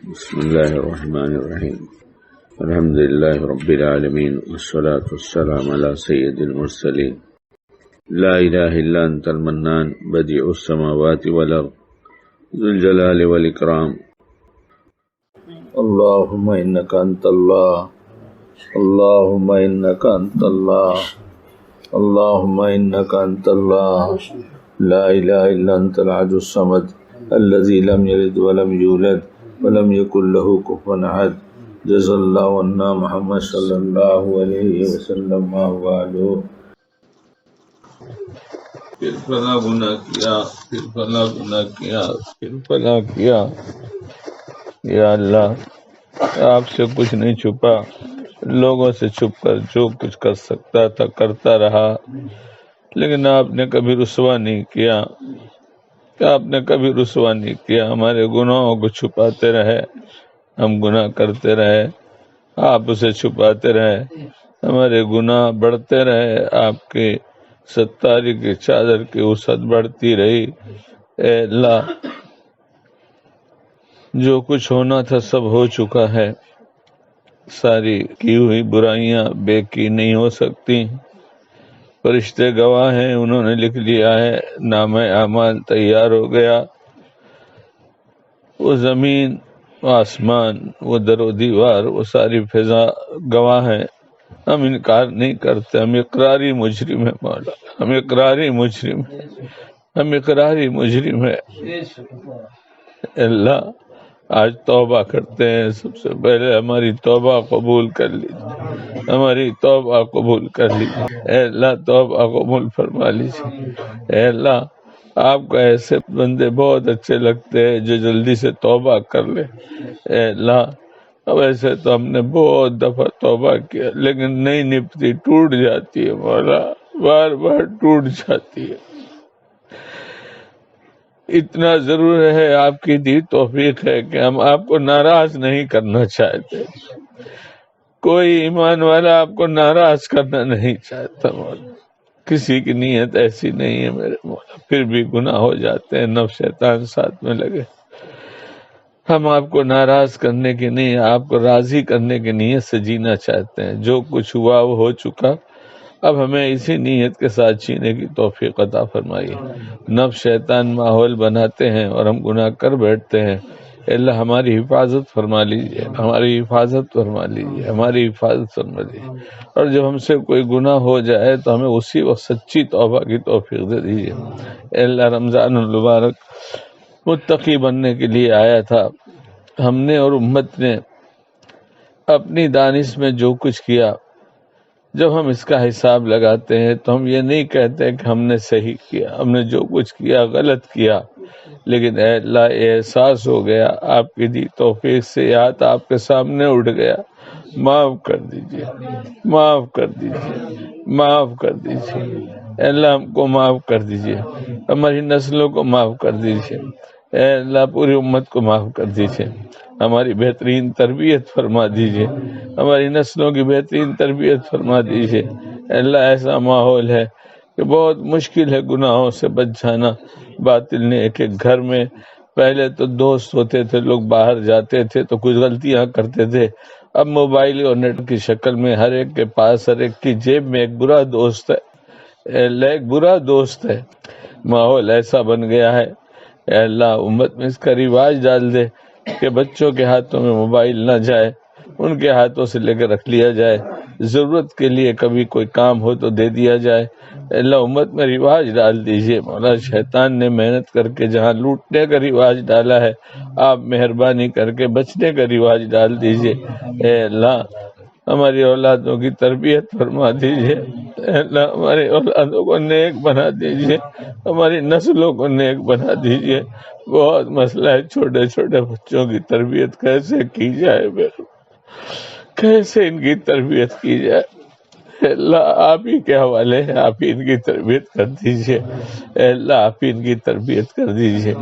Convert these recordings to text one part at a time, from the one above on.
بسم الله الرحمن الرحيم. الحمد لله رب العالمين، والصلاة والسلام على سيد المرسلين. لا إله إلا أنت المنان، بديع السماوات والأرض، ذو الجلال والإكرام. اللهم إنك أنت الله، اللهم إنك أنت الله، اللهم إنك أنت الله، لا إله إلا أنت الأحد الصمد الذي لم يلد ولم يولد ولم يكن له كفوا أحد. جزا الله عنا محمد صلی اللہ علیہ وسلم ما والو. پھر فلاں گناہ کیا، پھر فلاں گناہ کیا، پھر فلاں کیا. یا اللہ، آپ سے کچھ نہیں چھپا، لوگوں سے چھپ کر جو کچھ کر سکتا تھا کرتا رہا، لیکن آپ نے کبھی رسوا نہیں کیا، آپ نے کبھی رسوا نہیں کیا. ہمارے گناہوں کو چھپاتے رہے، ہم گناہ کرتے رہے، آپ اسے چھپاتے رہے، ہمارے گناہ بڑھتے رہے، آپ کی ستاری کی چادر کی وسعت بڑھتی رہی. اے اللہ، جو کچھ ہونا تھا سب ہو چکا ہے. ساری کی ہوئی برائیاں بے کی نہیں ہو سکتی. فرشتے گواہ ہیں، انہوں نے لکھ لیا ہے، نامہ اعمال تیار ہو گیا. وہ زمین، وہ آسمان، وہ در و دیوار، وہ ساری فضا گواہ ہیں. ہم انکار نہیں کرتے، ہم اقراری مجرم ہیں مولا، ہم اقراری مجرم ہیں، ہم اقراری مجرم ہیں. اللہ، آج توبہ کرتے ہیں. سب سے پہلے ہماری توبہ قبول کر لیجیے، ہماری توبہ قبول کر لیجیے. اے اللہ، توبہ قبول فرما لیجیے. اے اللہ، آپ کو ایسے بندے بہت اچھے لگتے ہیں جو جلدی سے توبہ کر لے. اے اللہ، اب ایسے تو ہم نے بہت دفعہ توبہ کیا لیکن نہیں نپتی، ٹوٹ جاتی ہے مولا، بار بار ٹوٹ جاتی ہے. اتنا ضرور ہے، آپ کی دی توفیق ہے کہ ہم آپ کو ناراض نہیں کرنا چاہتے. کوئی ایمان والا آپ کو ناراض کرنا نہیں چاہتا مولا. کسی کی نیت ایسی نہیں ہے میرے مولا، پھر بھی گناہ ہو جاتے ہیں، نفس شیطان ساتھ میں لگے. ہم آپ کو ناراض کرنے کی نہیں، آپ کو راضی کرنے کی نیت سے جینا چاہتے ہیں. جو کچھ ہوا وہ ہو چکا، اب ہمیں اسی نیت کے ساتھ جینے کی توفیق عطا فرمائیے. نفس شیطان ماحول بناتے ہیں اور ہم گناہ کر بیٹھتے ہیں. اللہ، ہماری حفاظت فرما لیجیے، ہماری حفاظت فرما لیجیے، ہماری حفاظت فرما لیجیے. اور جب ہم سے کوئی گناہ ہو جائے تو ہمیں اسی وقت سچی توبہ کی توفیق دے دیجیے. اے اللہ، رمضان المبارک متقی بننے کے لیے آیا تھا. ہم نے اور امت نے اپنی دانش میں جو کچھ کیا، جب ہم اس کا حساب لگاتے ہیں تو ہم یہ نہیں کہتے کہ ہم نے صحیح کیا، ہم نے جو کچھ کیا غلط کیا. لیکن اے اللہ، یہ احساس ہو گیا، آپ کی دی توفیق سے یہ ہاتھ آپ کے سامنے اٹھ گیا. معاف کر دیجیے، معاف کر دیجیے، معاف کر دیجیے. اے اللہ، ہم کو معاف کر دیجیے، ہماری نسلوں کو معاف کر دیجیے. اے اللہ، پوری امت کو معاف کر دیجیے. ہماری بہترین تربیت فرما دیجیے، ہماری نسلوں کی بہترین تربیت فرما دیجیے. اللہ، ایسا ماحول ہے کہ بہت مشکل ہے گناہوں سے بچ جانا. باطل نے ایک ایک گھر میں، پہلے تو دوست ہوتے تھے، لوگ باہر جاتے تھے تو کچھ غلطیاں کرتے تھے. اب موبائل اور نیٹ کی شکل میں ہر ایک کے پاس، ہر ایک کی جیب میں ایک برا دوست ہے. اللہ، ایک برا دوست ہے. ماحول ایسا بن گیا ہے. اے اللہ، امت میں اس کا رواج ڈال دے کہ بچوں کے ہاتھوں میں موبائل نہ جائے، ان کے ہاتھوں سے لے کے رکھ لیا جائے. ضرورت کے لیے کبھی کوئی کام ہو تو دے دیا جائے. اللہ، امت میں رواج ڈال دیجیے مولا. شیطان نے محنت کر کے جہاں لوٹنے کا رواج ڈالا ہے، آپ مہربانی کر کے بچنے کا رواج ڈال دیجیے. اے اللہ، ہماری اولادوں کی تربیت فرما دیجیے. اے اللہ، ہماری اولادوں کو نیک بنا دیجیے، ہماری نسلوں کو نیک بنا دیجیے. بہت مسئلہ ہے، چھوٹے چھوٹے بچوں کی تربیت کیسے کی جائے، کیسے ان کی تربیت کی جائے. اللہ، آپ ہی کے حوالے ہیں، آپ ہی ان کی تربیت کر دیجیے. اے اللہ، آپ ہی ان کی تربیت کر دیجیے.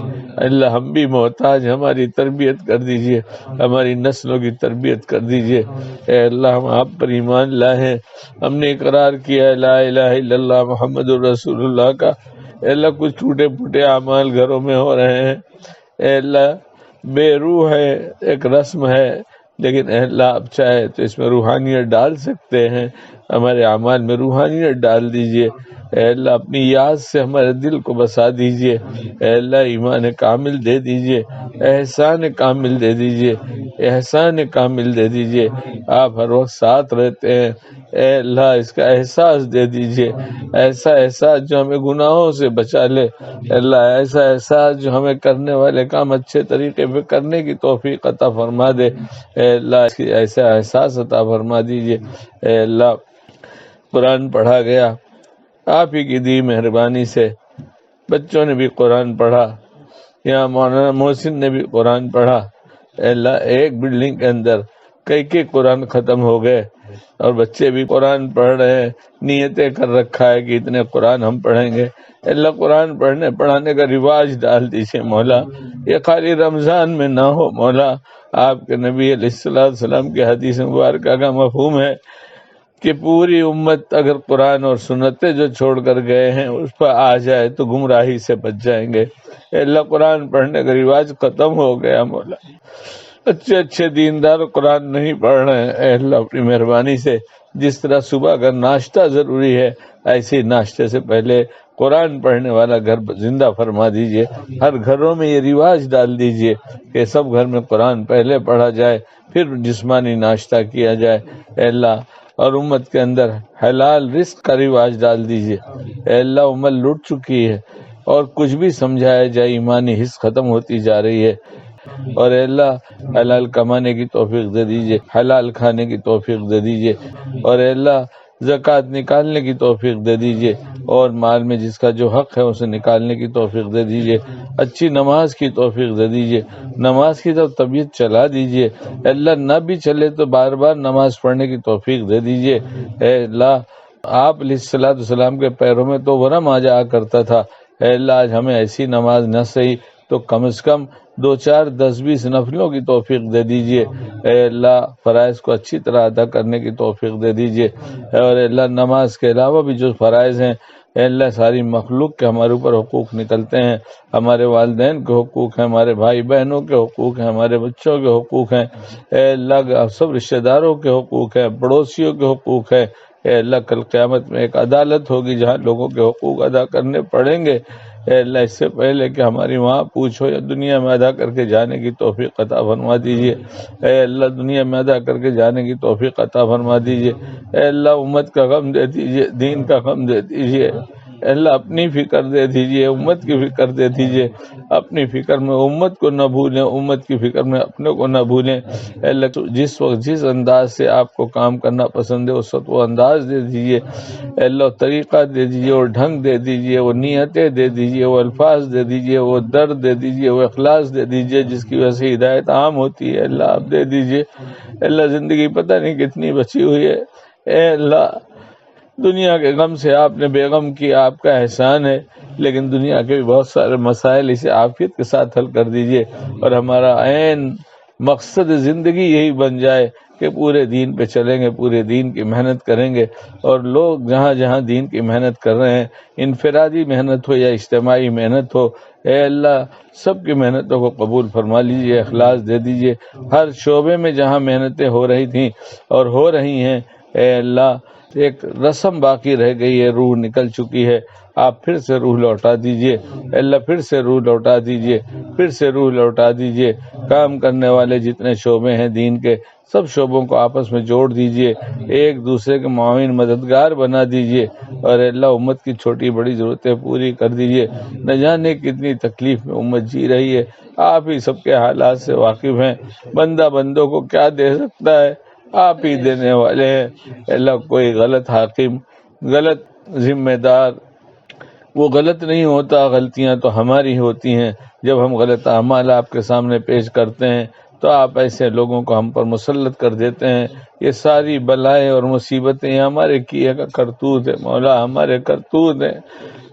اللہ، ہم بھی محتاج، ہماری تربیت کر دیجیے، ہماری نسلوں کی تربیت کر دیجیے. اے اللہ، ہم آپ پر ایمان لائے ہیں، ہم نے اقرار کیا ہے لا الہ الا اللہ محمد الرسول اللہ کا. اے اللہ، کچھ ٹوٹے پھوٹے اعمال گھروں میں ہو رہے ہیں. اے اللہ، بے روح ہے، ایک رسم ہے، لیکن اے اللہ آپ چاہے تو اس میں روحانیت ڈال سکتے ہیں، ہمارے اعمال میں روحانیت ڈال دیجئے۔ اے اللہ اپنی یاد سے ہمارے دل کو بسا دیجئے۔ اے اللہ ایمان کامل دے دیجئے، احسان کامل دے دیجئے، احسان کامل دے دیجئے۔ آپ ہر وقت ساتھ رہتے ہیں، اے اللہ اس کا احساس دے دیجئے، ایسا احساس جو ہمیں گناہوں سے بچا لے۔ اے اللہ ایسا احساس جو ہمیں کرنے والے کام اچھے طریقے پہ کرنے کی توفیق عطا فرما دے۔ اے اللہ ایسا احساس عطا فرما دیجئے۔ اے اللہ قرآن پڑھا گیا آپ ہی کی دی مہربانی سے، بچوں نے بھی قرآن پڑھا، یہاں مولانا محسن نے بھی قرآن پڑھا۔ اے اللہ ایک بلڈنگ کے اندر کئی قرآن ختم ہو گئے اور بچے بھی قرآن پڑھ رہے ہیں، نیتیں کر رکھا ہے کہ اتنے قرآن ہم پڑھیں گے۔ اے اللہ قرآن پڑھانے کا رواج ڈال دیجیے مولا، یہ خالی رمضان میں نہ ہو مولا۔ آپ کے نبی علیہ السلام کے حدیث مبارکہ کا مفہوم ہے کہ پوری امت اگر قرآن اور سنتیں جو چھوڑ کر گئے ہیں اس پر آ جائے تو گمراہی سے بچ جائیں گے۔ اے اللہ قرآن پڑھنے کا رواج ختم ہو گیا مولا، اچھے دیندار قرآن نہیں پڑھ رہے ہیں۔ اے اللہ اپنی مہربانی سے جس طرح صبح کا ناشتہ ضروری ہے، ایسے ہی ناشتے سے پہلے قرآن پڑھنے والا گھر زندہ فرما دیجئے۔ ہر گھروں میں یہ رواج ڈال دیجئے کہ سب گھر میں قرآن پہلے پڑھا جائے پھر جسمانی ناشتہ کیا جائے۔ اے اللہ اور امت کے اندر حلال رزق کا رواج ڈال دیجئے۔ اے اللہ امت لٹ چکی ہے اور کچھ بھی سمجھایا جائے ایمانی حص ختم ہوتی جا رہی ہے، اور اے اللہ حلال کمانے کی توفیق دے دیجئے، حلال کھانے کی توفیق دے دیجئے، اور اے اللہ زکوٰۃ نکالنے کی توفیق دے دیجئے، اور مال میں جس کا جو حق ہے اسے نکالنے کی توفیق دے دیجئے، اچھی نماز کی توفیق دے دیجئے، نماز کی طرف طبیعت چلا دیجئے۔ اے اللہ نہ بھی چلے تو بار بار نماز پڑھنے کی توفیق دے دیجئے۔ اے اللہ آپ علیہ السلام کے پیروں میں تو ورم آ جایا کرتا تھا، اے اللہ آج ہمیں ایسی نماز نہ صحیح تو کم از کم 2 4 10 20 نفلوں کی توفیق دے دیجئے۔ اے اللہ فرائض کو اچھی طرح ادا کرنے کی توفیق دے دیجئے، اور اے اللہ نماز کے علاوہ بھی جو فرائض ہیں، اے اللہ ساری مخلوق کے ہمارے اوپر حقوق نکلتے ہیں، ہمارے والدین کے حقوق ہیں، ہمارے بھائی بہنوں کے حقوق ہیں، ہمارے بچوں کے حقوق ہیں، اے اللہ سب رشتہ داروں کے حقوق ہیں، پڑوسیوں کے حقوق ہیں۔ اے اللہ کل قیامت میں ایک عدالت ہوگی جہاں لوگوں کے حقوق ادا کرنے پڑیں گے۔ اے اللہ اس سے پہلے کہ ہماری وہاں پوچھو یا دنیا میں ادا کر کے جانے کی توفیق عطا فرما دیجئے۔ اے اللہ دنیا میں ادا کر کے جانے کی توفیق عطا فرما دیجئے۔ اے اللہ امت کا غم دے دیجئے، دین کا غم دے دیجئے۔ اے اللہ اپنی فکر دے دیجئے، امت کی فکر دے دیجئے، اپنی فکر میں امت کو نہ بھولیں، امت کی فکر میں اپنے کو نہ بھولیں۔ اے اللہ جس وقت جس انداز سے آپ کو کام کرنا پسند ہے اس وقت وہ انداز دے دیجئے۔ اے اللہ طریقہ دے دیجئے، وہ ڈھنگ دے دیجئے، وہ نیتیں دے دیجئے، وہ الفاظ دے دیجئے، وہ درد دے دیجئے، وہ اخلاص دے دیجئے جس کی وجہ سے ہدایت عام ہوتی ہے۔ اللہ آپ دے دیجئے۔ اے اللہ زندگی پتہ نہیں کتنی بچی ہوئی ہے، اے اللہ دنیا کے غم سے آپ نے بے غم کیا، آپ کا احسان ہے، لیکن دنیا کے بھی بہت سارے مسائل اسے عافیت کے ساتھ حل کر دیجئے، اور ہمارا عین مقصد زندگی یہی بن جائے کہ پورے دین پہ چلیں گے، پورے دین کی محنت کریں گے، اور لوگ جہاں جہاں دین کی محنت کر رہے ہیں، انفرادی محنت ہو یا اجتماعی محنت ہو، اے اللہ سب کی محنتوں کو قبول فرما لیجئے، اخلاص دے دیجئے۔ ہر شعبے میں جہاں محنتیں ہو رہی تھیں اور ہو رہی ہیں، اے اللہ ایک رسم باقی رہ گئی ہے، روح نکل چکی ہے، آپ پھر سے روح لوٹا دیجئے۔ اللہ پھر سے روح لوٹا دیجئے، پھر سے روح لوٹا دیجئے۔ کام کرنے والے جتنے شعبے ہیں دین کے، سب شعبوں کو آپس میں جوڑ دیجئے، ایک دوسرے کے معاون مددگار بنا دیجئے، اور اللہ امت کی چھوٹی بڑی ضرورتیں پوری کر دیجئے۔ نہ جانے کتنی تکلیف میں امت جی رہی ہے، آپ ہی سب کے حالات سے واقف ہیں، بندہ بندوں کو کیا دے سکتا ہے، آپ ہی دینے والے ہیں۔ اللہ کوئی غلط حاکم، غلط ذمہ دار وہ غلط نہیں ہوتا، غلطیاں تو ہماری ہوتی ہیں۔ جب ہم غلط اعمال آپ کے سامنے پیش کرتے ہیں تو آپ ایسے لوگوں کو ہم پر مسلط کر دیتے ہیں۔ یہ ساری بلائیں اور مصیبتیں ہمارے کیے کا کرتوت ہے مولا، ہمارے کرتوت ہیں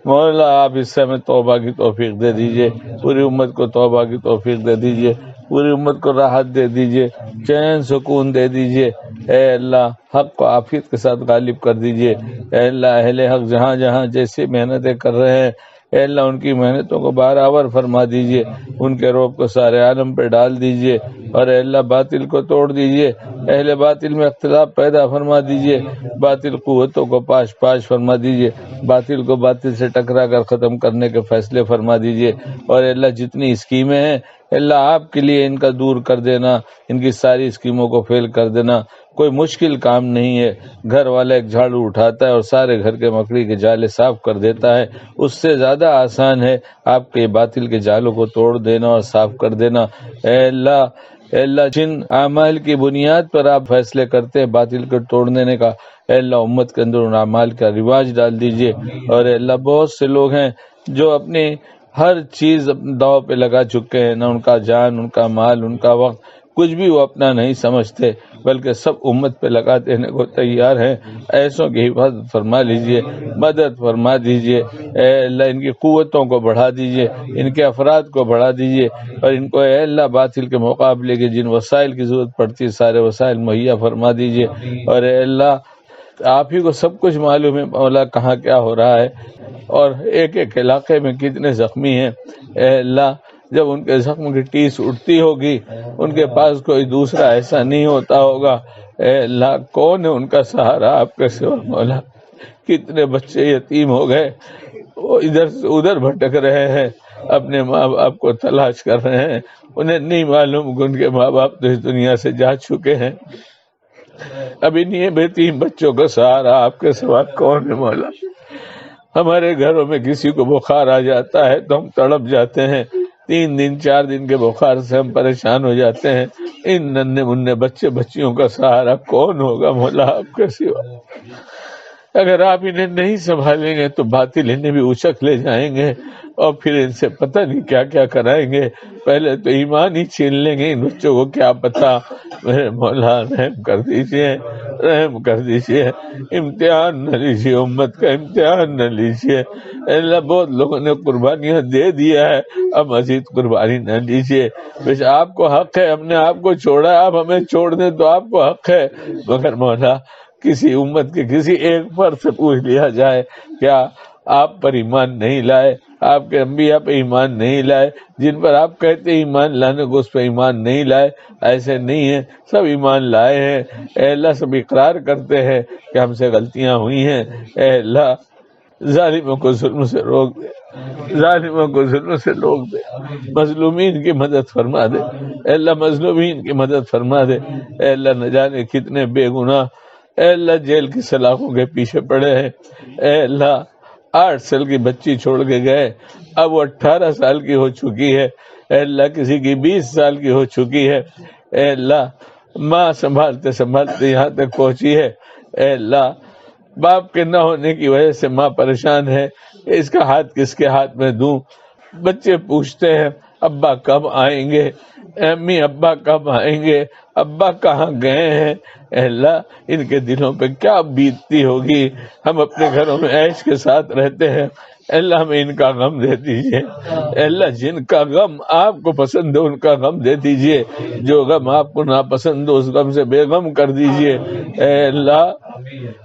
مولا۔ آپ اس سے ہمیں توبہ کی توفیق دے دیجئے، پوری امت کو توبہ کی توفیق دے دیجئے، پوری امت کو راحت دے دیجئے، چین سکون دے دیجئے۔ اے اللہ حق کو عافیت کے ساتھ غالب کر دیجئے۔ اے اللہ اہل حق جہاں جہاں جیسی محنتیں کر رہے ہیں، اے اللہ ان کی محنتوں کو برابر فرما دیجئے، ان کے روب کو سارے عالم پہ ڈال دیجئے، اور اے اللہ باطل کو توڑ دیجئے، اہل باطل میں اختلاف پیدا فرما دیجئے، باطل قوتوں کو پاش پاش فرما دیجئے، باطل کو باطل سے ٹکرا کر ختم کرنے کے فیصلے فرما دیجئے، اور اے اللہ جتنی اسکیمیں ہیں اللہ آپ کے لیے ان کا دور کر دینا، ان کی ساری اسکیموں کو فیل کر دینا۔ کوئی مشکل کام نہیں ہے، گھر والا ایک جھاڑو اٹھاتا ہے اور سارے گھر کے مکڑی کے جالے صاف کر دیتا ہے، اس سے زیادہ آسان ہے آپ کے باطل کے جالوں کو توڑ دینا اور صاف کر دینا۔ اے اللہ جن اعمال کی بنیاد پر آپ فیصلے کرتے ہیں باطل کو توڑ دینے کا، اے اللہ امت کے اندر ان اعمال کا رواج ڈال دیجئے، اور اے اللہ بہت سے لوگ ہیں جو اپنی ہر چیز داؤ پہ لگا چکے ہیں، نہ ان کا جان، ان کا مال، ان کا وقت، کچھ بھی وہ اپنا نہیں سمجھتے، بلکہ سب امت پہ لگا دینے کو تیار ہیں۔ ایسوں کی حفاظت فرما لیجئے، مدد فرما دیجئے، اے اللہ ان کی قوتوں کو بڑھا دیجئے، ان کے افراد کو بڑھا دیجئے، اور ان کو اے اللہ باطل کے مقابلے کے جن وسائل کی ضرورت پڑتی ہے سارے وسائل مہیا فرما دیجئے، اور اے اللہ آپ ہی کو سب کچھ معلوم ہے مولا کہاں کیا ہو رہا ہے، اور ایک ایک علاقے میں کتنے زخمی ہیں۔ اے اللہ جب ان کے زخم کی ٹیس اٹھتی ہوگی، ان کے پاس کوئی دوسرا ایسا نہیں ہوتا ہوگا، اے اللہ کون ہے ان کا سہارا آپ کے سوا مولا؟ کتنے بچے یتیم ہو گئے، وہ ادھر سے ادھر بھٹک رہے ہیں، اپنے ماں باپ کو تلاش کر رہے ہیں، انہیں نہیں معلوم کہ ان کے ماں باپ تو اس دنیا سے جا چکے ہیں۔ اب انہیں یتیم بچوں کا سہارا آپ کے سوا کون ہے مولا؟ ہمارے گھروں میں کسی کو بخار آ جاتا ہے تو ہم تڑپ جاتے ہیں، 3 دن 4 دن کے بخار سے ہم پریشان ہو جاتے ہیں، ان ننھے منھے بچے بچیوں کا سہارا کون ہوگا مولا آپ کے سوا؟ اگر آپ انہیں نہیں سنبھالیں گے تو باطل انہیں بھی اچک لے جائیں گے، اور پھر ان سے پتہ نہیں کیا کیا کرائیں گے، پہلے تو ایمان ہی چھین لیں گے ان بچوں کو، کیا پتہ۔ میرے مولا رحم کر دیجئے، رحم کر دیجئے، امتحان نہ لیجئے، امت کا امتحان نہ لیجئے۔ اللہ بہت لوگوں نے قربانیاں دے دیا ہے، اب مزید قربانی نہ لیجئے، بس آپ کو حق ہے، ہم نے آپ کو چھوڑا ہے، آپ ہمیں چھوڑ دیں تو آپ کو حق ہے، مگر مولا کسی امت کے کسی ایک فرد سے پوچھ لیا جائے کیا آپ پر ایمان نہیں لائے، آپ کے انبیاء پہ ایمان نہیں لائے، جن پر آپ کہتے ایمان لانے کو اس پہ ایمان نہیں لائے؟ ایسے نہیں ہے، سب ایمان لائے ہیں۔ اے اللہ سب اقرار کرتے ہیں کہ ہم سے غلطیاں ہوئی ہیں۔ اے اللہ ظالموں کو ظلم سے روک دے، ظالموں کو ظلم سے روک دے، مظلومین کی مدد فرما دے، اے اللہ مظلومین کی مدد فرما دے۔ اے اللہ نہ جانے کتنے بے گناہ اے اللہ جیل کی سلاخوں کے پیچھے پڑے ہیں، اے اللہ 8 سال کی بچی چھوڑ کے گئے، اب وہ 18 سال کی ہو چکی ہے، اے اللہ کسی کی 20 سال کی ہو چکی ہے، اے اللہ ماں سنبھالتے سنبھالتے یہاں تک پہنچی ہے، اے اللہ باپ کے نہ ہونے کی وجہ سے ماں پریشان ہے، اس کا ہاتھ کس کے ہاتھ میں دوں؟ بچے پوچھتے ہیں ابا کب آئیں گے، امی ابا کب آئیں گے، ابا کہاں گئے ہیں؟ اے اللہ ان کے دلوں پہ کیا بیتتی ہوگی؟ ہم اپنے گھروں میں عیش کے ساتھ رہتے ہیں، اے اللہ ہمیں ان کا غم دے دیجئے، اے اللہ جن کا غم آپ کو پسند ہے ان کا غم دے دیجئے، جو غم آپ کو ناپسند ہو اس غم سے بے غم کر دیجئے۔ اے اللہ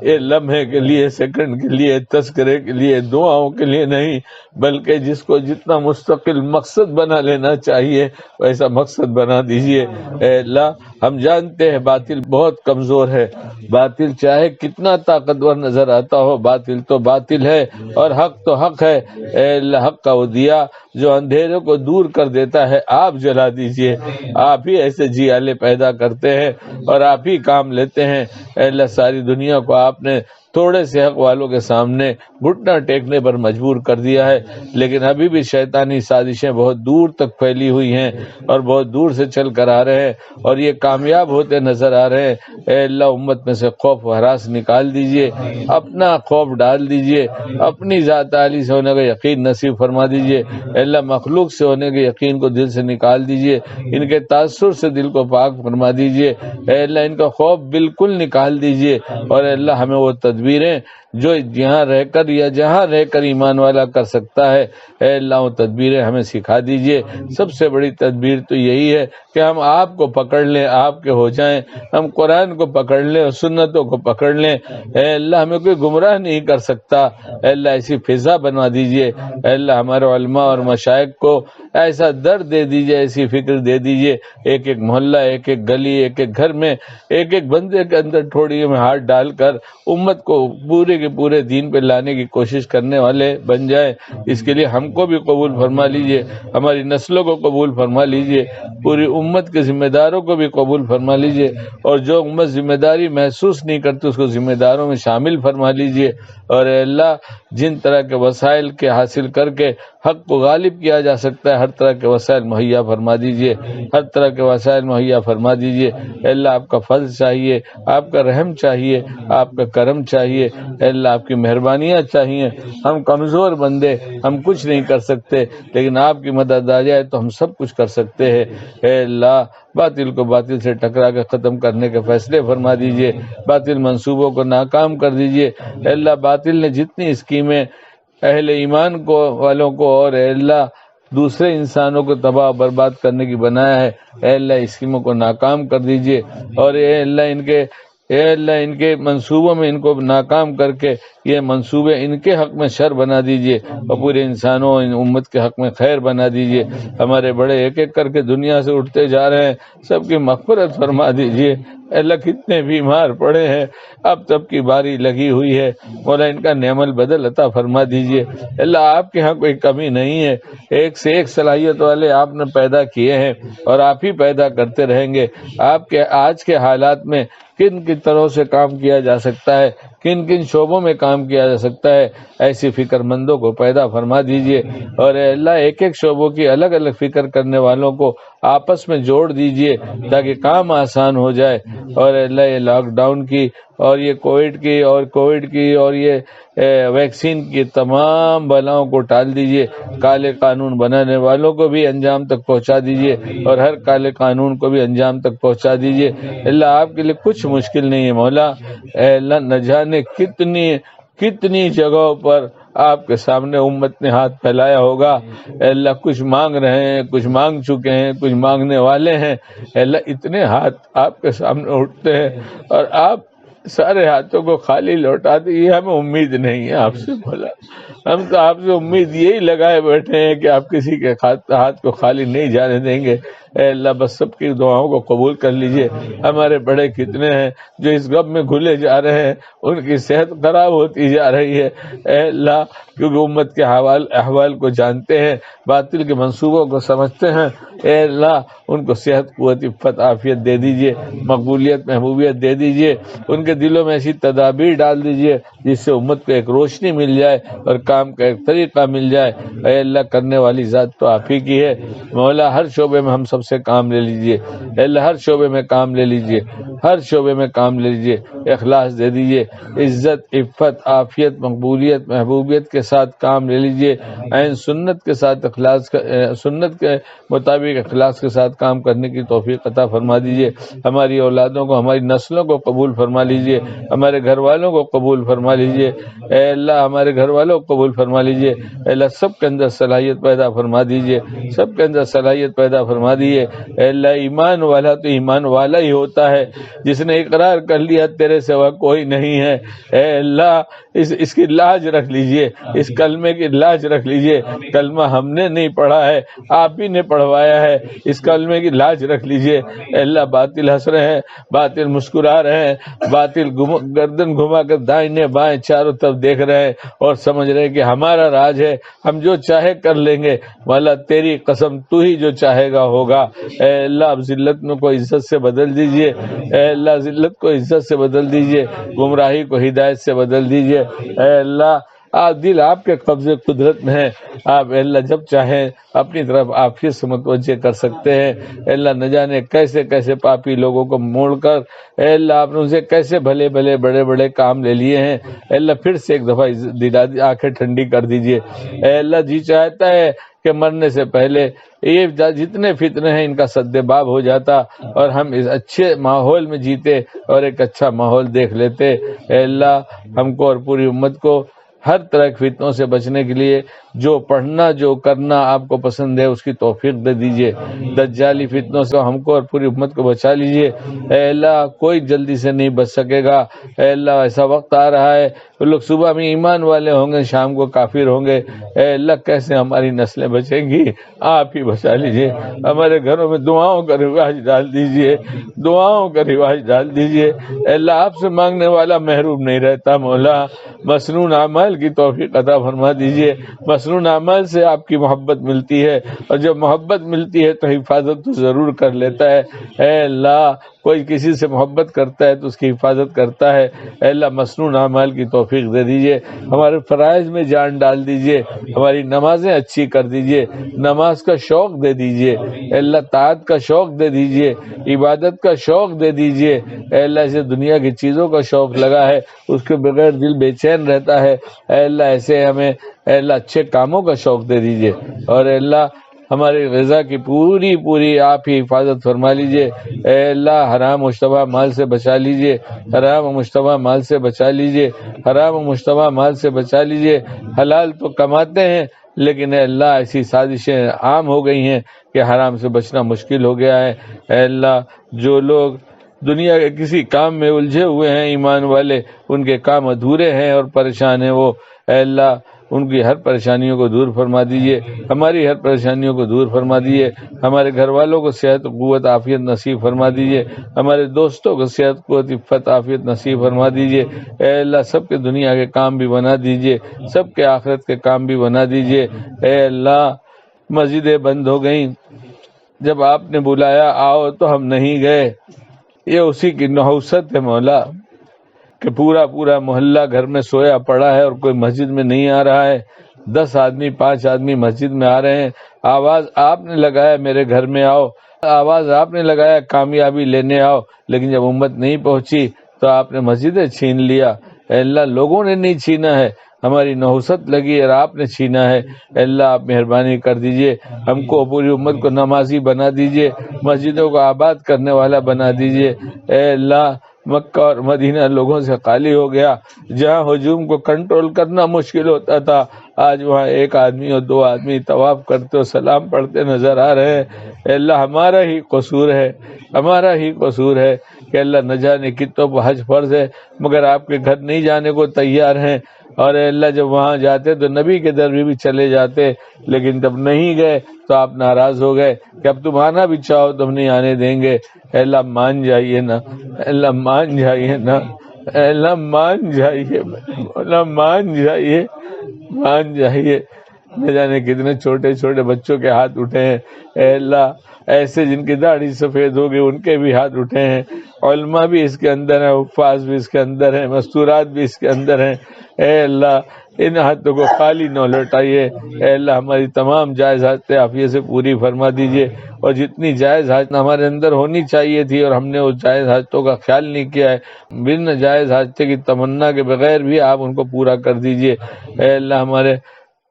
یہ لمحے کے لیے، سیکنڈ کے لیے، تذکرے کے لیے، دعاؤں کے لیے نہیں، بلکہ جس کو جتنا مستقل مقصد بنا لینا چاہیے ویسا مقصد بنا دیجئے۔ اے اللہ ہم جانتے ہیں باطل بہت کمزور ہے، باطل چاہے کتنا طاقتور نظر آتا ہو باطل تو باطل ہے اور حق تو حق ہے۔ اے اللہ حق کا وہ دیا جو اندھیرے کو دور کر دیتا ہے آپ جلا دیجئے، آپ ہی ایسے جیالے پیدا کرتے ہیں اور آپ ہی کام لیتے ہیں۔ اے اللہ ساری دنیا کو آپ نے تھوڑے سے حق والوں کے سامنے گھٹنا ٹیکنے پر مجبور کر دیا ہے، لیکن ابھی بھی شیطانی سازشیں بہت دور تک پھیلی ہوئی ہیں اور بہت دور سے چل کر آ رہے ہیں اور یہ کامیاب ہوتے نظر آ رہے ہیں۔ اے اللہ امت میں سے خوف و ہراس نکال دیجئے، اپنا خوف ڈال دیجئے، اپنی ذات عالی سے ہونے کا یقین نصیب فرما دیجئے۔ اے اللہ مخلوق سے ہونے کے یقین کو دل سے نکال دیجئے، ان کے تاثر سے دل کو پاک فرما دیجئے۔ اے اللہ ان کا خوف بالکل نکال دیجئے، اور اے اللہ ہمیں وہ تدبیر تدبیریں جو یہاں رہ کر یا جہاں رہ کر ایمان والا کر سکتا ہے، اے اللہ وہ تدبیریں ہمیں سکھا دیجئے۔ سب سے بڑی تدبیر تو یہی ہے کہ ہم آپ کو پکڑ لیں، آپ کے ہو جائیں، ہم قرآن کو پکڑ لیں اور سنتوں کو پکڑ لیں۔ اے اللہ ہمیں کوئی گمراہ نہیں کر سکتا، اے اللہ ایسی فضا بنوا دیجئے، اے اللہ ہمارے علماء اور مشائخ کو ایسا درد دے دیجئے، ایسی فکر دے دیجئے، ایک ایک محلہ، ایک ایک گلی، ایک ایک گھر میں، ایک ایک بندے کے اندر تھوڑی میں ہاتھ ڈال کر امت کو پورے کے پورے دین پہ لانے کی کوشش کرنے والے بن جائیں۔ اس کے لیے ہم کو بھی قبول فرما لیجئے، ہماری نسلوں کو قبول فرما لیجئے، پوری امت کے ذمہ داروں کو بھی قبول فرما لیجئے، اور جو امت ذمہ داری محسوس نہیں کرتی اس کو ذمہ داروں میں شامل فرما لیجئے۔ اور اے اللہ جن طرح کے وسائل کے حاصل کر کے حق کو غالب کیا جا سکتا ہے، ہر طرح کے وسائل مہیا فرما دیجئے، ہر طرح کے وسائل مہیا فرما دیجئے۔ اے اللہ آپ کا فضل چاہیے، آپ کا رحم چاہیے، آپ کا کرم چاہیے، اے اللہ آپ کی مہربانیاں چاہیے۔ ہم کمزور بندے، ہم کچھ نہیں کر سکتے، لیکن آپ کی مدد آ جائے تو ہم سب کچھ کر سکتے ہیں۔ اے اللہ باطل کو باطل سے ٹکرا کے ختم کرنے کے فیصلے فرما دیجئے، باطل منصوبوں کو ناکام کر دیجئے۔ اے اللہ باطل نے جتنی اسکیمیں اہل ایمان کو والوں کو اور اے اللہ دوسرے انسانوں کو تباہ و برباد کرنے کی بنایا ہے، اے اللہ اسکیموں کو ناکام کر دیجئے، اور اے اللہ ان کے منصوبوں میں ان کو ناکام کر کے یہ منصوبے ان کے حق میں شر بنا دیجئے اور پورے انسانوں ان امت کے حق میں خیر بنا دیجئے۔ ہمارے بڑے ایک ایک کر کے دنیا سے اٹھتے جا رہے ہیں، سب کی مغفرت فرما دیجئے۔ اللہ کتنے بیمار پڑے ہیں، اب تب کی باری لگی ہوئی ہے، مولا ان کا نعم البدل عطا فرما دیجئے۔ اللہ آپ کے ہاں کوئی کمی نہیں ہے، ایک سے ایک صلاحیت والے آپ نے پیدا کیے ہیں اور آپ ہی پیدا کرتے رہیں گے۔ آپ کے آج کے حالات میں کن کن طرح سے کام کیا جا سکتا ہے، کن کن شعبوں میں کام کیا جا سکتا ہے، ایسی فکر مندوں کو پیدا فرما دیجئے، اور اے اللہ ایک ایک شعبوں کی الگ الگ فکر کرنے والوں کو آپس میں جوڑ دیجئے تاکہ کام آسان ہو جائے۔ اور اے اللہ یہ لاک ڈاؤن کی اور یہ کووڈ کی اور یہ ویکسین کی تمام بلاؤں کو ٹال دیجئے، کالے قانون بنانے والوں کو بھی انجام تک پہنچا دیجئے اور ہر کالے قانون کو بھی انجام تک پہنچا دیجئے۔ اللہ آپ کے لیے کچھ مشکل نہیں ہے مولا۔ اے اللہ نہ جانے کتنی جگہوں پر آپ کے سامنے امت نے ہاتھ پھیلایا ہوگا، اے اللہ کچھ مانگ رہے ہیں، کچھ مانگ چکے ہیں، کچھ مانگنے والے ہیں، اے اللہ اتنے ہاتھ آپ کے سامنے اٹھتے ہیں اور آپ سارے ہاتھوں کو خالی لوٹاتے، یہ ہمیں امید نہیں ہے آپ سے مولا۔ ہم تو آپ سے امید یہی لگائے بیٹھے ہیں کہ آپ کسی کے ہاتھ کو خالی نہیں جانے دیں گے۔ اے اللہ بس سب کی دعاؤں کو قبول کر لیجئے۔ ہمارے بڑے کتنے ہیں جو اس غم میں گھلے جا رہے ہیں، ان کی صحت خراب ہوتی جا رہی ہے، اے اللہ کیونکہ امت کے احوال کو جانتے ہیں، باطل کے منصوبوں کو سمجھتے ہیں، اے اللہ ان کو صحت قوت عفت عافیت دے دیجئے، مقبولیت محبوبیت دے دیجئے، ان کے دلوں میں ایسی تدابیر ڈال دیجئے جس سے امت کو ایک روشنی مل جائے اور کام کا ایک طریقہ مل جائے۔ اے اللہ کرنے والی ذات تو آپ ہی کی ہے مولا، ہر شعبے میں ہم سب سے کام لے لیجئے، اے اللہ ہر شعبے میں کام لے لیجئے، ہر شعبے میں کام لے لیجئے، اخلاص دے دیجئے، عزت عفت عافیت مقبولیت محبوبیت کے ساتھ کام لے لیجئے، عین سنت کے ساتھ سنت کے مطابق اخلاص کے ساتھ کام کرنے کی توفیق عطا فرما دیجئے۔ ہماری اولادوں کو ہماری نسلوں کو قبول فرما لیجئے، ہمارے گھر والوں کو قبول فرما لیجئے، اے اللہ ہمارے گھر والوں کو قبول فرما لیجئے، اے اللہ سب کے اندر صلاحیت پیدا فرما دیجئے، سب کے اندر صلاحیت پیدا فرما دیجئے۔ اے اللہ ایمان والا تو ایمان والا ہی ہوتا ہے جس نے اقرار کر لیا تیرے سوا کوئی نہیں ہے، اے اللہ اس کی لاج رکھ لیجئے، اس کلمے کی لاج رکھ لیجئے۔ کلمہ ہم نے نہیں پڑھا ہے، آپ ہی نے پڑھوایا ہے، اس کلمے کی لاج رکھ لیجئے۔ اے اللہ باطل ہنس رہے ہیں، باطل مسکرا رہے ہیں، باطل گردن گھما کر دائیں بائیں چاروں طرف دیکھ رہے ہیں اور سمجھ رہے ہیں کہ ہمارا راج ہے، ہم جو چاہے کر لیں گے۔ مولا تیری قسم تو ہی جو چاہے گا ہوگا۔ اے اللہ اب ذلت میں کو عزت سے بدل دیجئے، اے اللہ ذلت کو عزت سے بدل دیجئے، گمراہی کو ہدایت سے بدل دیجئے، اے اللہ دل آپ کے قبضے قدرت میں ہے. آپ اللہ جب چاہیں اپنی طرف عافیت سے متوجہ کر سکتے ہیں. اللہ نہ جانے کیسے کیسے پاپی لوگوں کو موڑ کر اللہ آپ نے اسے کیسے بھلے بھلے بڑے بڑے کام لے لیے ہیں. اللہ پھر سے ایک دفعہ آنکھیں ٹھنڈی کر دیجئے. اللہ جی چاہتا ہے کہ مرنے سے پہلے یہ جتنے فتنے ہیں ان کا سد باب ہو جاتا اور ہم اس اچھے ماحول میں جیتے اور ایک اچھا ماحول دیکھ لیتے. اے اللہ ہم کو اور پوری امت کو ہر طرح کے فتنوں سے بچنے کے لیے جو پڑھنا جو کرنا آپ کو پسند ہے اس کی توفیق دے دیجئے. دجالی فتنوں سے ہم کو اور پوری امت کو بچا لیجئے. اے اللہ کوئی جلدی سے نہیں بچ سکے گا. اے اللہ ایسا وقت آ رہا ہے وہ لوگ صبح میں ایمان والے ہوں گے شام کو کافر ہوں گے. اے اللہ کیسے ہماری نسلیں بچیں گی؟ آپ ہی بچا لیجئے. ہمارے گھروں میں دعاؤں کا رواج ڈال دیجئے, دعاؤں کا رواج ڈال دیجئے. اے اللہ آپ سے مانگنے والا محروم نہیں رہتا. مولا مسنون اعمال کی توفیق عطا فرما دیجئے. مسنون اعمال سے آپ کی محبت ملتی ہے اور جب محبت ملتی ہے تو حفاظت تو ضرور کر لیتا ہے. اے اللہ کوئی کسی سے محبت کرتا ہے تو اس کی حفاظت کرتا ہے. اے اللہ مسنون اعمال کی توفیق دے دیجئے. ہمارے فرائض میں جان ڈال دیجئے. ہماری نمازیں اچھی کر دیجئے. نماز کا شوق دے دیجئے. اے اللہ طاعت کا شوق دے دیجئے. عبادت کا شوق دے دیجئے. اے اللہ اسے دنیا کی چیزوں کا شوق لگا ہے اس کے بغیر دل بے چین رہتا ہے. اے اللہ ایسے ہمیں اے اللہ اچھے کاموں کا شوق دے دیجئے. اور اے اللہ ہماری غذا کی پوری آپ ہی حفاظت فرما لیجئے. اے اللہ حرام مشتبہ مال سے بچا لیجئے. حرام مشتبہ مال سے بچا لیجئے. حرام مشتبہ مال سے بچا لیجئے. حلال تو کماتے ہیں لیکن اے اللہ ایسی سازشیں عام ہو گئی ہیں کہ حرام سے بچنا مشکل ہو گیا ہے. اے اللہ جو لوگ دنیا کے کسی کام میں الجھے ہوئے ہیں ایمان والے ان کے کام ادھورے ہیں اور پریشان ہیں وہ. اے اللہ ان کی ہر پریشانیوں کو دور فرما دیجئے. ہماری ہر پریشانیوں کو دور فرما دیجئے. ہمارے گھر والوں کو صحت قوت عافیت نصیب فرما دیجئے. ہمارے دوستوں کو صحت قوت عفت عافیت نصیب فرما دیجئے. اے اللہ سب کے دنیا کے کام بھی بنا دیجئے. سب کے آخرت کے کام بھی بنا دیجئے. اے اللہ مسجدیں بند ہو گئیں, جب آپ نے بلایا آؤ تو ہم نہیں گئے. یہ اسی کی نحوست ہے مولا کہ پورا محلہ گھر میں سویا پڑا ہے اور کوئی مسجد میں نہیں آ رہا ہے. 10 آدمی 5 آدمی مسجد میں آ رہے ہیں. آواز آپ نے لگایا میرے گھر میں آؤ, آواز آپ نے لگایا کامیابی لینے آؤ, لیکن جب امت نہیں پہنچی تو آپ نے مسجدیں چھین لیا. اے اللہ لوگوں نے نہیں چھینا ہے, ہماری نحوست لگی اور آپ نے چھینا ہے. اے اللہ آپ مہربانی کر دیجئے, ہم کو پوری امت کو نمازی بنا دیجئے, مسجدوں کو آباد کرنے والا بنا دیجئے. اے اللہ مکہ اور مدینہ لوگوں سے خالی ہو گیا. جہاں ہجوم کو کنٹرول کرنا مشکل ہوتا تھا آج وہاں 1 آدمی اور 2 آدمی طواف کرتے اور سلام پڑھتے نظر آ رہے ہیں. اے اللہ ہمارا ہی قصور ہے, ہمارا ہی قصور ہے کہ اللہ نہ جانے کتنوں پر حج فرض ہے مگر آپ کے گھر نہیں جانے کو تیار ہیں. اور اے اللہ جب وہاں جاتے تو نبی کے در بھی چلے جاتے, لیکن جب نہیں گئے تو آپ ناراض ہو گئے کہ اب تم آنا بھی چاہو تم نہیں آنے دیں گے. اے اللہ مان جائیے نا, اے اللہ مان جائیے نا, اے اللہ مان جائیے, اللہ مان جائیے, مان جائیے. نہ جانے کتنے چھوٹے چھوٹے بچوں کے ہاتھ اٹھے ہیں. اے اللہ ایسے جن کی داڑھی سفید ہو گئی ان کے بھی ہاتھ اٹھے ہیں. علماء بھی اس کے اندر ہیں, حفاظ بھی اس کے اندر ہیں, مستورات بھی اس کے اندر ہیں. اے اللہ ان ہاتھوں کو خالی نہ لوٹائیے. اے اللہ ہماری تمام جائز حاجتیں عافیت سے پوری فرما دیجئے, اور جتنی جائز حاجت ہمارے اندر ہونی چاہیے تھی اور ہم نے اس جائز حاجتوں کا خیال نہیں کیا ہے, بن جائز حاجتیں کی تمنا کے بغیر بھی آپ ان کو پورا کر دیجئے. اے اللہ ہمارے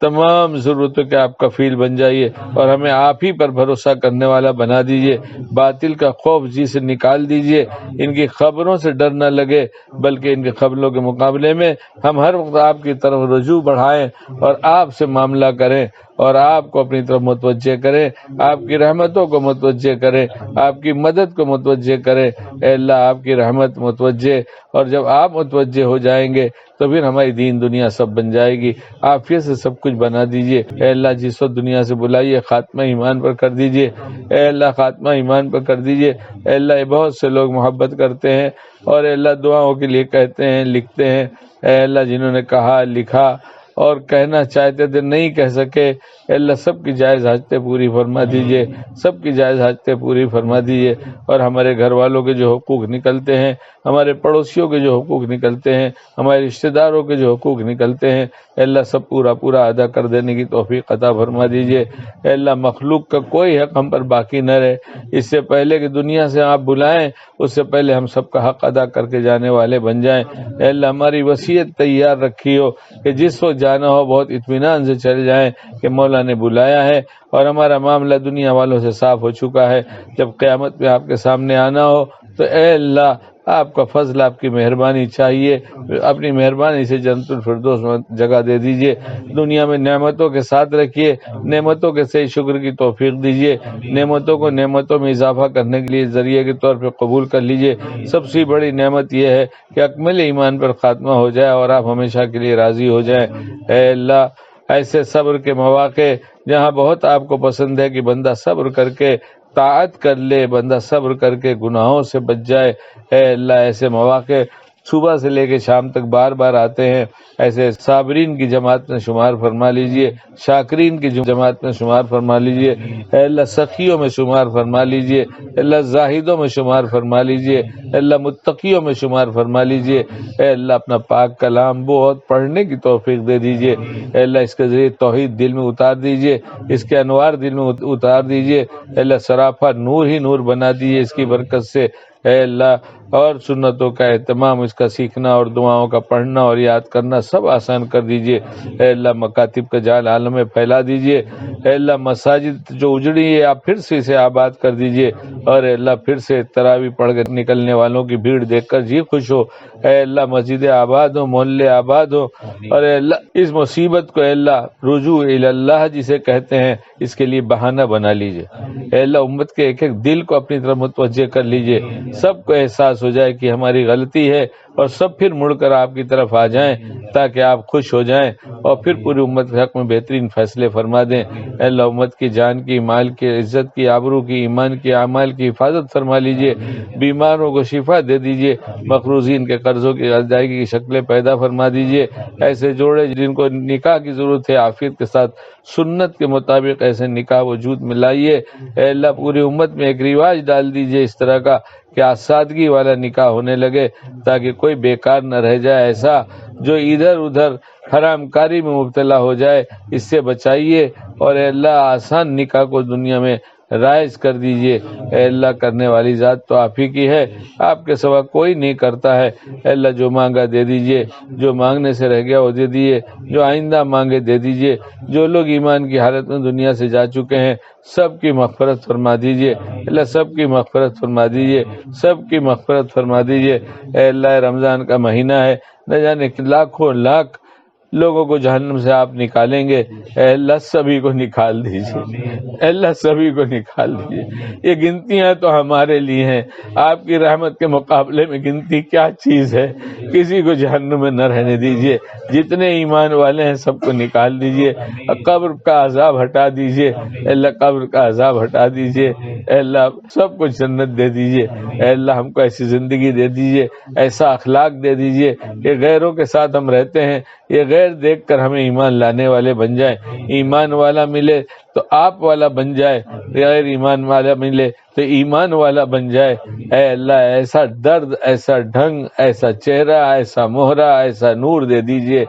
تمام ضرورتوں کے آپ کفیل بن جائیے اور ہمیں آپ ہی پر بھروسہ کرنے والا بنا دیجئے. باطل کا خوف جی سے نکال دیجئے, ان کی خبروں سے ڈر نہ لگے بلکہ ان کی خبروں کے مقابلے میں ہم ہر وقت آپ کی طرف رجوع بڑھائیں اور آپ سے معاملہ کریں اور آپ کو اپنی طرف متوجہ کریں, آپ کی رحمتوں کو متوجہ کریں, آپ کی مدد کو متوجہ کریں. اے اللہ آپ کی رحمت متوجہ, اور جب آپ متوجہ ہو جائیں گے تو پھر ہماری دین دنیا سب بن جائے گی. آپ پھر سے سب کچھ بنا دیجئے. اے اللہ جس وقت دنیا سے بلائیے خاتمہ ایمان پر کر دیجئے. اے اللہ خاتمہ ایمان پر کر دیجئے. اے اللہ بہت سے لوگ محبت کرتے ہیں اور اے اللہ دعاؤں کے لیے کہتے ہیں لکھتے ہیں. اے اللہ جنہوں نے کہا لکھا اور کہنا چاہتے تھے نہیں کہہ سکے، اے اللہ سب کی جائز حاجتیں پوری فرما دیجئے، سب کی جائز حاجتیں پوری فرما دیجئے، اور ہمارے گھر والوں کے جو حقوق نکلتے ہیں، ہمارے پڑوسیوں کے جو حقوق نکلتے ہیں، ہمارے رشتہ داروں کے جو حقوق نکلتے ہیں، اے اللہ سب پورا ادا کر دینے کی توفیق عطا فرما دیجئے۔ اے اللہ مخلوق کا کوئی حق ہم پر باقی نہ رہے، اس سے پہلے کہ دنیا سے آپ بلائیں اس سے پہلے ہم سب کا حق ادا کر کے جانے والے بن جائیں۔ اے اللہ ہماری وصیت تیار رکھی ہو کہ جس وقت جانا ہو بہت اطمینان سے چل جائیں کہ مولا نے بلایا ہے اور ہمارا معاملہ دنیا والوں سے صاف ہو چکا ہے۔ جب قیامت میں آپ کے سامنے آنا ہو تو اے اللہ آپ کا فضل، آپ کی مہربانی چاہیے، اپنی مہربانی سے جنت الفردوس میں جگہ دے دیجئے، دنیا میں نعمتوں کے ساتھ رکھیے، نعمتوں کے صحیح شکر کی توفیق دیجئے، نعمتوں کو نعمتوں میں اضافہ کرنے کے لیے ذریعے کے طور پہ قبول کر لیجئے۔ سب سے بڑی نعمت یہ ہے کہ اکمل ایمان پر خاتمہ ہو جائے اور آپ ہمیشہ کے لیے راضی ہو جائیں۔ اے اللہ ایسے صبر کے مواقع جہاں بہت آپ کو پسند ہے کہ بندہ صبر کر کے طاعت کر لے، بندہ صبر کر کے گناہوں سے بچ جائے، اے اللہ ایسے مواقع صبح سے لے کے شام تک بار بار آتے ہیں، ایسے صابرین کی جماعت میں شمار فرما لیجئے، شاکرین کی جماعت میں شمار فرما لیجئے، اے اللہ سخیوں میں شمار فرما لیجئے، اے اللہ زاہدوں میں شمار فرما لیجئے، اے اللہ متقیوں میں شمار فرما لیجئے، اے اللہ اپنا پاک کلام بہت پڑھنے کی توفیق دے دیجئے، اے اللہ اس کے ذریعے توحید دل میں اتار دیجئے، اس کے انوار دل میں اتار دیجئے، اے اللہ سراپا نور ہی نور بنا دیجئے اس کی برکت سے، اے اللہ اور سنتوں کا اہتمام، اس کا سیکھنا اور دعاؤں کا پڑھنا اور یاد کرنا سب آسان کر دیجئے، اے اللہ مکاتب کا جال عالم میں پھیلا دیجئے، اے اللہ مساجد جو اجڑی ہے آپ پھر سے اسے آباد کر دیجئے، اور اے اللہ پھر سے تراویح پڑھ کر نکلنے والوں کی بھیڑ دیکھ کر جی خوش ہو، اے اللہ مسجد آباد ہو، محلے آباد ہو، اور اے اللہ اس مصیبت کو اے اللہ رجوع الی اللہ جسے کہتے ہیں اس کے لیے بہانہ بنا لیجئے، اے اللہ امت کے ایک ایک دل کو اپنی طرف متوجہ کر لیجئے، سب کو احساس ہو جائے کہ ہماری غلطی ہے اور سب پھر مڑ کر آپ کی طرف آ جائیں تاکہ آپ خوش ہو جائیں اور پھر پوری امت کے حق میں بہترین فیصلے فرما دیں۔ اے اللہ امت کی جان کی، مال کی، عزت کی، آبرو کی، ایمان کی، اعمال کی حفاظت فرما لیجئے، بیماروں کو شفا دے دیجئے، مقروضین کے قرضوں کی ادائیگی کی شکلیں پیدا فرما دیجئے، ایسے جوڑے جن کو نکاح کی ضرورت ہے عافیت کے ساتھ سنت کے مطابق ایسے نکاح وجود میں لائیے، اے اللہ پوری امت میں ایک رواج ڈال دیجئے اس طرح کا کہ سادگی والا نکاح ہونے لگے تاکہ کوئی بیکار نہ رہ جائے، ایسا جو ادھر ادھر حرام کاری میں مبتلا ہو جائے اس سے بچائیے، اور اے اللہ آسان نکاح کو دنیا میں رائج کر دیجئے، اے اللہ کرنے والی ذات تو آپ ہی کی ہے، آپ کے سوا کوئی نہیں کرتا ہے، اے اللہ جو مانگا دے دیجئے، جو مانگنے سے رہ گیا وہ دے دیجئے، جو آئندہ مانگے دے دیجئے، جو لوگ ایمان کی حالت میں دنیا سے جا چکے ہیں سب کی مغفرت فرما دیجئے، اللہ سب کی مغفرت فرما دیجئے، سب کی مغفرت فرما دیجئے، اے اللہ رمضان کا مہینہ ہے، نہ جانے لاکھوں لاکھ لوگوں کو جہنم سے آپ نکالیں گے، اے اللہ سبھی کو نکال دیجئے، اے اللہ سبھی کو نکال دیجئے، یہ گنتیاں تو ہمارے لیے ہیں، آپ کی رحمت کے مقابلے میں گنتی کیا چیز ہے، کسی کو جہنم میں نہ رہنے دیجئے، جتنے ایمان والے ہیں سب کو نکال دیجئے، قبر کا عذاب ہٹا دیجئے، اے اللہ قبر کا عذاب ہٹا دیجئے، اے اللہ سب کو جنت دے دیجئے، اے اللہ ہم کو ایسی زندگی دے دیجئے، ایسا اخلاق دے دیجئے کہ غیروں کے ساتھ ہم رہتے ہیں یہ غیر دیکھ کر ہمیں ایمان لانے والے بن جائیں، ایمان والا ملے تو آپ والا بن جائے، غیر ایمان والا ملے تو ایمان والا بن جائے، اے اللہ ایسا درد، ایسا ڈھنگ، ایسا چہرہ، ایسا مہرہ، ایسا نور دے دیجئے،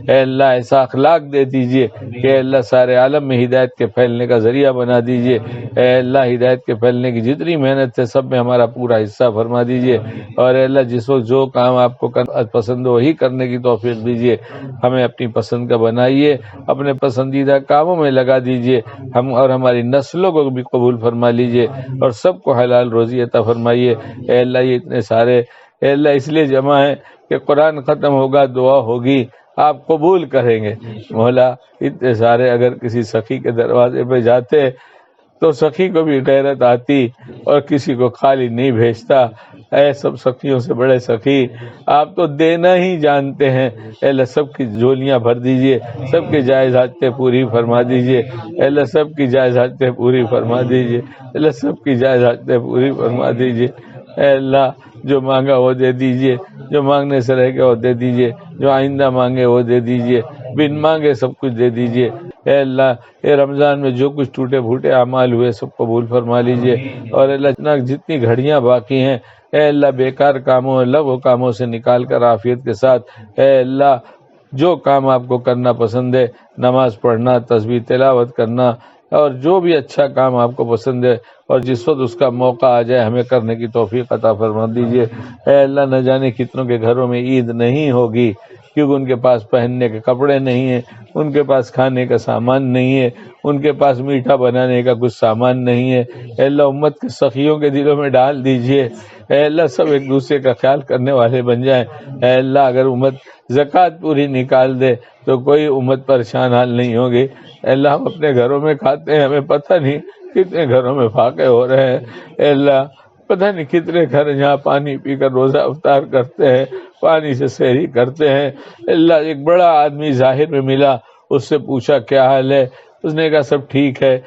اے اللہ ایسا اخلاق دے دیجئے کہ اے اللہ سارے عالم میں ہدایت کے پھیلنے کا ذریعہ بنا دیجئے، اے اللہ ہدایت کے پھیلنے کی جتنی محنت ہے سب میں ہمارا پورا حصہ فرما دیجئے، اور اے اللہ جس وقت جو کام آپ کو پسند ہو وہی کرنے کی توفیق دیجئے، ہمیں اپنی پسند کا بنائیے، اپنے پسندیدہ کاموں میں لگا دیجئے، ہم اور ہماری نسلوں کو بھی قبول فرما لیجئے اور سب کو حلال روزی عطا فرمائیے، اے اللہ یہ اتنے سارے اے اللہ اس لیے جمع ہے کہ قرآن ختم ہوگا، دعا ہوگی، آپ قبول کریں گے، مولا اتنے سارے اگر کسی سخی کے دروازے پہ جاتے تو سخی کو بھی غیرت آتی اور کسی کو خالی نہیں بھیجتا، اے سب سخیوں سے بڑے سخی آپ تو دینا ہی جانتے ہیں، اے اللہ سب کی جھولیاں بھر دیجئے، سب کی جائز حاجتیں پوری فرما دیجئے، اے اللہ سب کی جائز حاجتیں پوری فرما دیجئے، اے اللہ سب کی جائز حاجتیں پوری فرما دیجئے، اے اللہ جو مانگا وہ دے دیجئے، جو مانگنے سے رہ گیا وہ دے دیجئے، جو آئندہ مانگے وہ دے دیجئے، بن مانگے سب کچھ دے دیجئے۔ اے اللہ اے رمضان میں جو کچھ ٹوٹے پھوٹے اعمال ہوئے سب قبول فرما لیجئے، اور اللہ جتنی گھڑیاں باقی ہیں اے اللہ بیکار کاموں لغو کاموں سے نکال کر عافیت کے ساتھ اے اللہ جو کام آپ کو کرنا پسند ہے، نماز پڑھنا، تسبیح تلاوت کرنا، اور جو بھی اچھا کام آپ کو پسند ہے اور جس وقت اس کا موقع آ جائے ہمیں کرنے کی توفیق عطا فرما دیجئے۔ اے اللہ نہ جانے کتنوں کے گھروں میں عید نہیں ہوگی کیونکہ ان کے پاس پہننے کے کپڑے نہیں ہیں، ان کے پاس کھانے کا سامان نہیں ہے، ان کے پاس میٹھا بنانے کا کچھ سامان نہیں ہے۔ اے اللہ امت کے سخیوں کے دلوں میں ڈال دیجئے، اے اللہ سب ایک دوسرے کا خیال کرنے والے بن جائیں۔ اے اللہ اگر امت زکوٰۃ پوری نکال دے تو کوئی امت پریشان حال نہیں ہوگی۔ اے اللہ ہم اپنے گھروں میں کھاتے ہیں، ہمیں پتہ نہیں کتنے گھروں میں فاقے ہو رہے ہیں۔ اے اللہ پتہ نہیں کتنے گھر جہاں پانی پی کر روزہ افطار کرتے ہیں، پانی سے سحری کرتے ہیں۔ اللہ ایک بڑا آدمی ظاہر میں ملا، اس سے پوچھا کیا حال ہے، اس نے کہا سب ٹھیک ہے،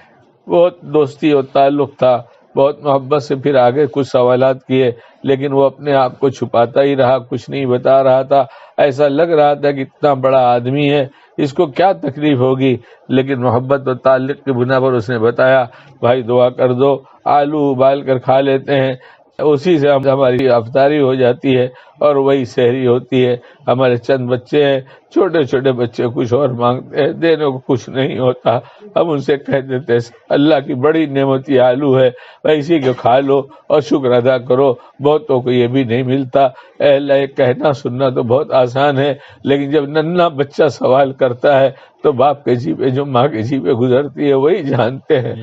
بہت دوستی اور تعلق تھا، بہت محبت سے پھر آگے کچھ سوالات کیے، لیکن وہ اپنے آپ کو چھپاتا ہی رہا، کچھ نہیں بتا رہا تھا۔ ایسا لگ رہا تھا کہ اتنا بڑا آدمی ہے، اس کو کیا تکلیف ہوگی، لیکن محبت و تعلق کی بنا پر اس نے بتایا بھائی دعا کر دو، آلو ابال کر کھا لیتے ہیں، اسی سے ہماری افطاری ہو جاتی ہے اور وہی سحری ہوتی ہے۔ ہمارے چند بچے ہیں، چھوٹے چھوٹے بچے کچھ اور مانگتے ہیں، دینے کو کچھ نہیں ہوتا، ہم ان سے کہہ دیتے ہیں اللہ کی بڑی نعمت یہ آلو ہے، اسی کو کھا لو اور شکر ادا کرو، بہتوں کو یہ بھی نہیں ملتا۔ اے اللہ یہ کہنا سننا تو بہت آسان ہے، لیکن جب ننھا بچہ سوال کرتا ہے تو باپ کے جی پہ جو ماں کے جی پہ گزرتی ہے وہی جانتے ہیں۔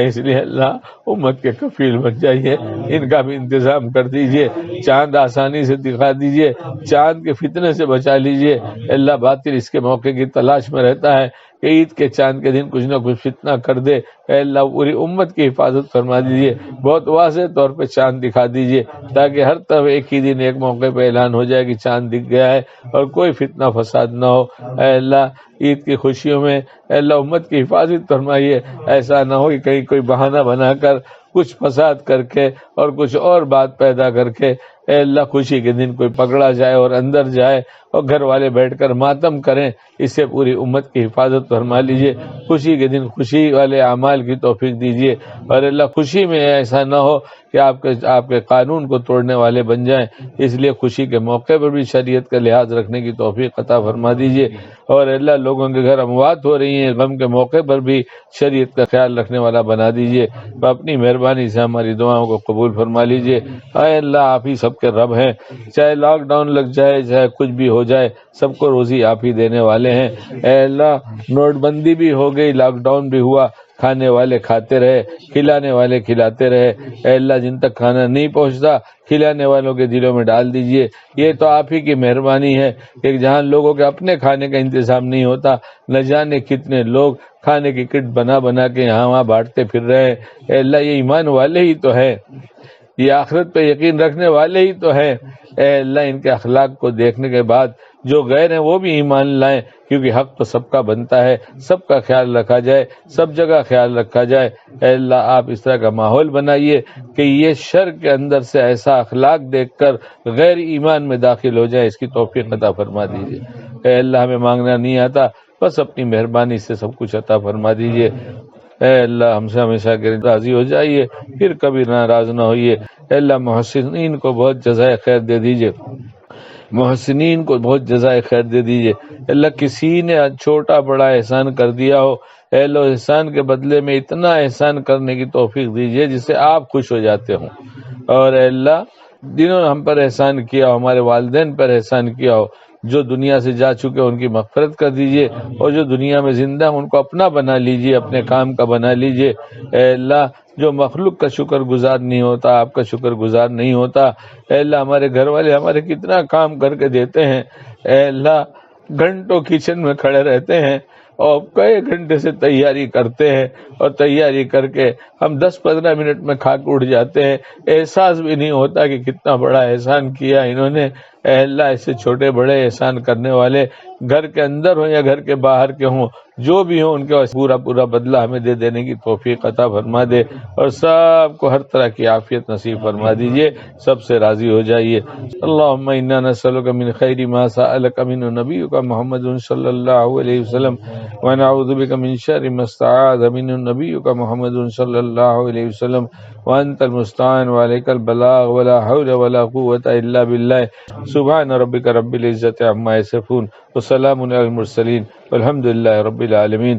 اس لیے اللہ امت کے کفیل بن جائیے، ان کا بھی انتظام کر دیجئے، چاند آسانی سے دکھا دیجئے، چاند کے فتنے سے بچا لیجئے۔ اللہ باطل اس کے موقع کی تلاش میں رہتا ہے کہ عید کے چاند کے دن کچھ نہ کچھ فتنہ کر دے، اے اللہ پوری امت کی حفاظت فرما دیجئے، بہت واضح طور پہ چاند دکھا دیجئے تاکہ ہر طرف ایک ہی دن ایک موقع پہ اعلان ہو جائے کہ چاند دکھ گیا ہے اور کوئی فتنہ فساد نہ ہو۔ اے اللہ عید کی خوشیوں میں اے اللہ امت کی حفاظت فرمائیے، ایسا نہ ہو کہ کہیں کوئی بہانہ بنا کر کچھ فساد کر کے اور کچھ اور بات پیدا کر کے اے اللہ خوشی کے دن کوئی پکڑا جائے اور اندر جائے اور گھر والے بیٹھ کر ماتم کریں، اس سے پوری امت کی حفاظت فرما لیجئے۔ خوشی کے دن خوشی والے اعمال کی توفیق دیجئے، اور اللہ خوشی میں ایسا نہ ہو کہ آپ کے قانون کو توڑنے والے بن جائیں، اس لیے خوشی کے موقع پر بھی شریعت کا لحاظ رکھنے کی توفیق عطا فرما دیجئے۔ اور اللہ لوگوں کے گھر اموات ہو رہی ہیں، غم کے موقع پر بھی شریعت کا خیال رکھنے والا بنا دیجئے، اپنی مہربانی سے ہماری دعاؤں کو قبول فرما لیجئے۔ اے اللہ آپ ہی سب کے رب ہیں، چاہے لاک ڈاؤن لگ جائے چاہے کچھ بھی ہو جائے، سب کو روزی آپ ہی دینے والے ہیں۔ اے اللہ نوٹ بندی بھی ہو گئی، لاک ڈاؤن بھی ہوا، کھانے والے کھاتے رہے، کھلانے والے کھلاتے رہے۔ اے اللہ جن تک کھانا نہیں پہنچتا کھلانے والوں کے دلوں میں ڈال دیجئے۔ یہ تو آپ ہی کی مہربانی ہے کہ جہاں لوگوں کے اپنے کھانے کا انتظام نہیں ہوتا، نہ جانے کتنے لوگ کھانے کی کٹ بنا بنا کے یہاں وہاں بانٹتے پھر رہے ہیں۔ اے اللہ یہ ایمان والے ہی تو ہیں، یہ آخرت پہ یقین رکھنے والے ہی تو ہیں۔ اے اللہ ان کے اخلاق کو دیکھنے کے بعد جو غیر ہیں وہ بھی ایمان لائیں، کیونکہ حق تو سب کا بنتا ہے، سب کا خیال رکھا جائے، سب جگہ خیال رکھا جائے۔ اے اللہ آپ اس طرح کا ماحول بنائیے کہ یہ شر کے اندر سے ایسا اخلاق دیکھ کر غیر ایمان میں داخل ہو جائے، اس کی توفیق عطا فرما دیجیے۔ اے اللہ ہمیں مانگنا نہیں آتا، بس اپنی مہربانی سے سب کچھ عطا فرما دیجیے۔ اے اللہ ہم سے ہمیشہ کے راضی ہو جائیے، پھر کبھی ناراض نہ ہوئیے۔ اے اللہ محسنین کو بہت جزائے خیر دے دیجیے، محسنین کو بہت جزائے خیر دے دیجیے۔ اللہ کسی نے چھوٹا بڑا احسان کر دیا ہو، اے اللہ احسان کے بدلے میں اتنا احسان کرنے کی توفیق دیجیے جس سے آپ خوش ہو جاتے ہوں۔ اور اے اللہ جنہوں نے ہم پر احسان کیا ہو، ہمارے والدین پر احسان کیا ہو، جو دنیا سے جا چکے ان کی مغفرت کر دیجئے، اور جو دنیا میں زندہ ان کو اپنا بنا لیجئے، اپنے کام کا بنا لیجئے۔ اے اللہ جو مخلوق کا شکر گزار نہیں ہوتا، آپ کا شکر گزار نہیں ہوتا۔ اے اللہ ہمارے گھر والے ہمارے کتنا کام کر کے دیتے ہیں، اے اللہ گھنٹوں کچن میں کھڑے رہتے ہیں اور کئی گھنٹے سے تیاری کرتے ہیں، اور تیاری کر کے ہم 10-15 منٹ میں کھا کے اٹھ جاتے ہیں، احساس بھی نہیں ہوتا کہ کتنا بڑا احسان کیا انہوں نے۔ اے اللہ ایسے چھوٹے بڑے احسان کرنے والے گھر کے اندر ہوں یا گھر کے باہر کے ہوں، جو بھی ہوں ان کا پورا پورا بدلہ ہمیں دے دینے کی توفیق عطا فرما دے، اور سب کو ہر طرح کی عافیت نصیب فرما دیجئے، سب سے راضی ہو جائیے۔ اللہم انا نسألک من خیر ما سألک منہ نبیک محمد صلی اللہ علیہ وسلم ونعوذ بک من شر ما استعاذ منہ نبیک محمد صلی اللہ علیہ وسلم وانت المستعان وعلیک البلاغ ولا حول ولا قوة الا باللہ۔ سبحان ربک رب العزت عما یصفون وسلام علی المرسلین والحمد للہ رب العالمین۔